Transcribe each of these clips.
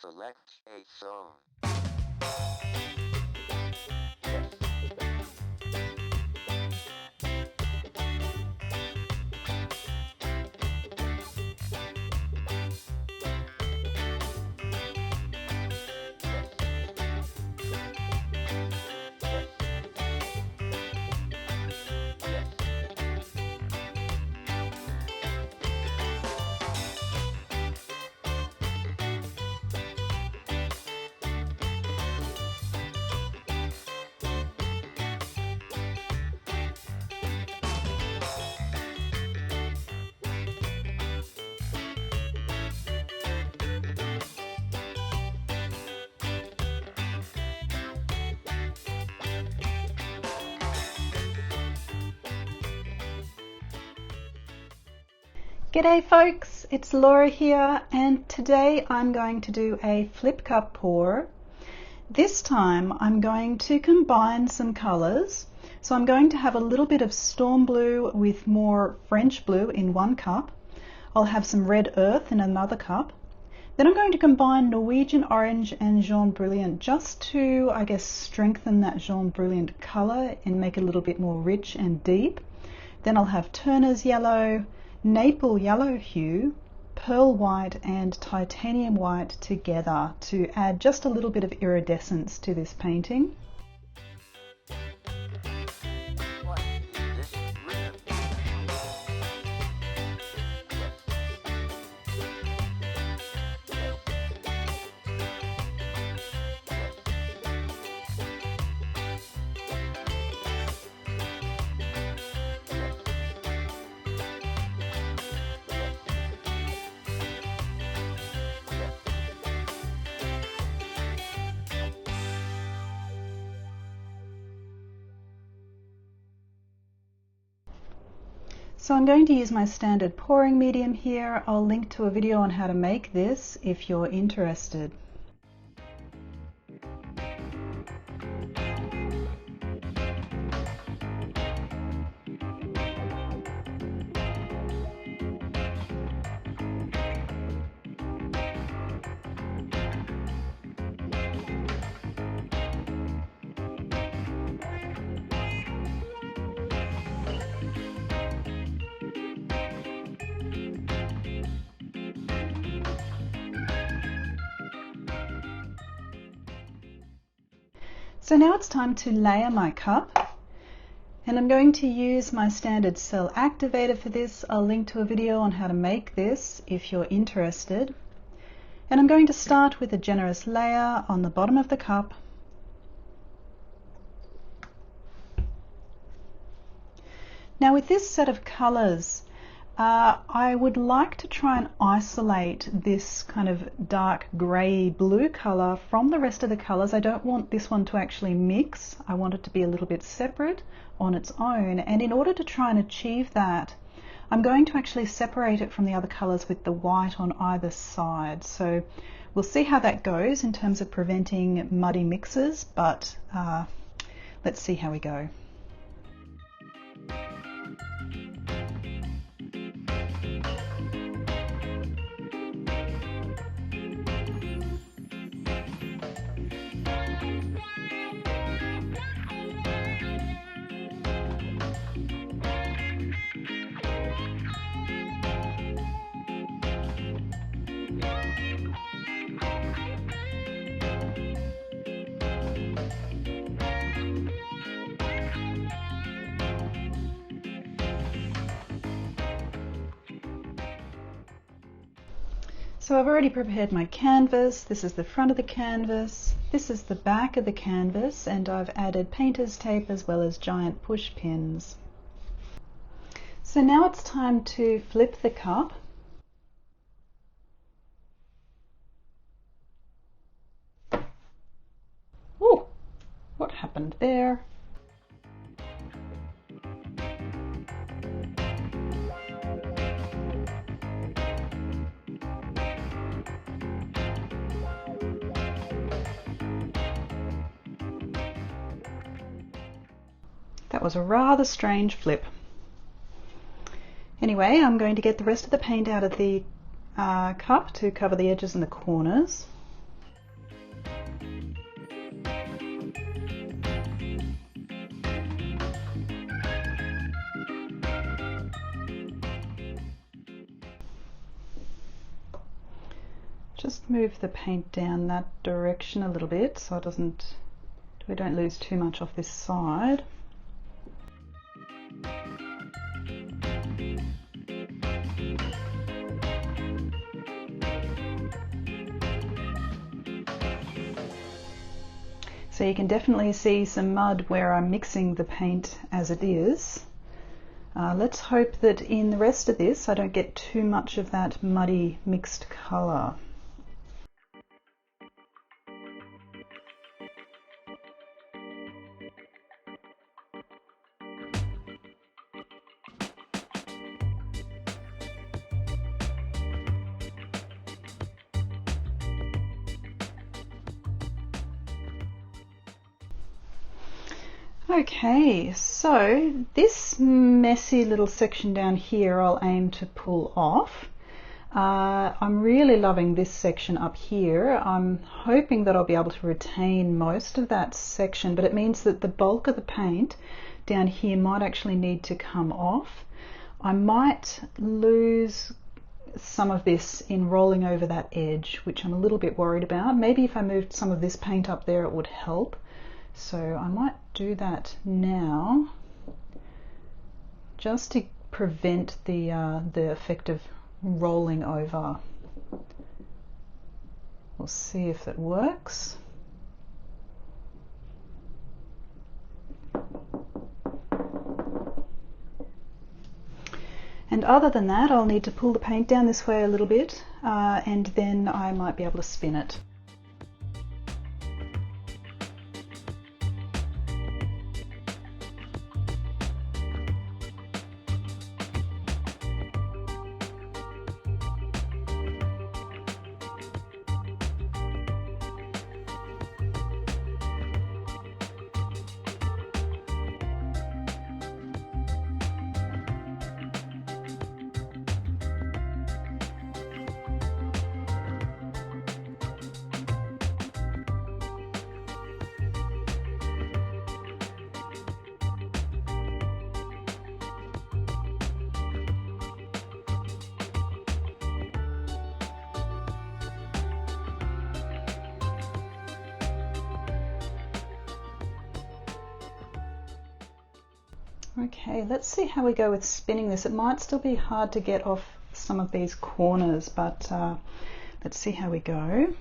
Select a song. G'day folks, it's Laura here, and today I'm going to do a flip cup pour. This time I'm going to combine some colours. So I'm going to have a little bit of storm blue with more French blue in one cup. I'll have some red earth in another cup. Then I'm going to combine Norwegian orange and jaune brilliant just to, I guess, strengthen that jaune brilliant colour and make it a little bit more rich and deep. Then I'll have Turner's yellow, Naples yellow hue, pearl white and titanium white together to add just a little bit of iridescence to this painting. So I'm going to use my standard pouring medium here. I'll link to a video on how to make this if you're interested. So now it's time to layer my cup, and I'm going to use my standard cell activator for this. I'll link to a video on how to make this if you're interested. And I'm going to start with a generous layer on the bottom of the cup. Now with this set of colours, I would like to try and isolate this kind of dark grey blue colour from the rest of the colours. I don't want this one to actually mix. I want it to be a little bit separate on its own, and in order to try and achieve that, I'm going to actually separate it from the other colours with the white on either side. So we'll see how that goes in terms of preventing muddy mixes, but let's see how we go. So I've already prepared my canvas. This is the front of the canvas. This is the back of the canvas, and I've added painter's tape as well as giant push pins. So now it's time to flip the cup. Ooh, what happened there? That was a rather strange flip. Anyway, I'm going to get the rest of the paint out of the cup to cover the edges and the corners. Just move the paint down that direction a little bit so we don't lose too much off this side. So you can definitely see some mud where I'm mixing the paint as it is. Let's hope that in the rest of this I don't get too much of that muddy mixed colour. Okay, so this messy little section down here I'll aim to pull off. I'm really loving this section up here. I'm hoping that I'll be able to retain most of that section, but it means that the bulk of the paint down here might actually need to come off. I might lose some of this in rolling over that edge, which I'm a little bit worried about. Maybe if I moved some of this paint up there it would help. So I might do that now, just to prevent the effect of rolling over. We'll see if that works. And other than that, I'll need to pull the paint down this way a little bit, and then I might be able to spin it. Okay, let's see how we go with spinning this. It might still be hard to get off some of these corners, but let's see how we go.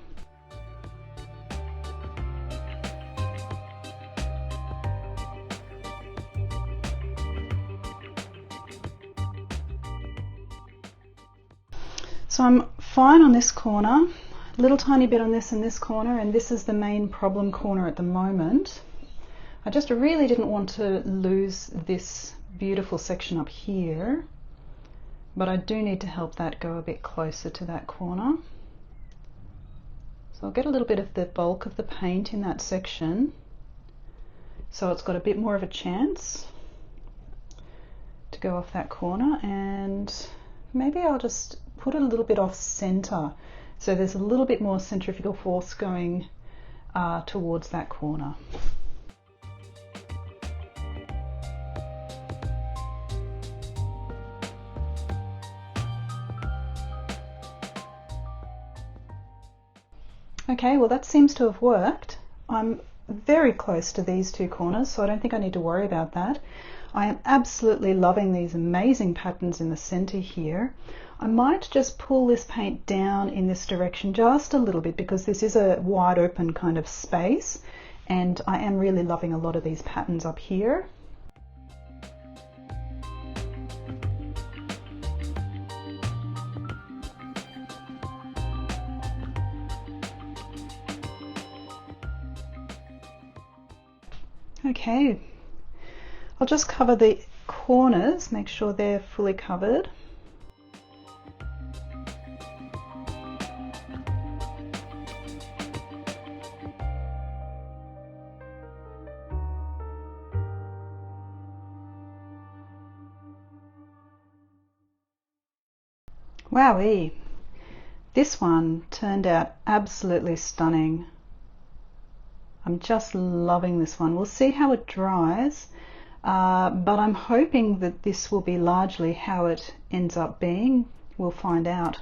So I'm fine on this corner, a little tiny bit on this and this corner, and this is the main problem corner at the moment. I just really didn't want to lose this beautiful section up here, but I do need to help that go a bit closer to that corner. So I'll get a little bit of the bulk of the paint in that section, so it's got a bit more of a chance to go off that corner, and maybe I'll just put it a little bit off center, so there's a little bit more centrifugal force going towards that corner. Okay, well that seems to have worked. I'm very close to these two corners, so I don't think I need to worry about that. I am absolutely loving these amazing patterns in the center here. I might just pull this paint down in this direction just a little bit, because this is a wide open kind of space, and I am really loving a lot of these patterns up here. Okay, I'll just cover the corners, make sure they're fully covered. Wowee, this one turned out absolutely stunning. I'm just loving this one. We'll see how it dries, but I'm hoping that this will be largely how it ends up being. We'll find out.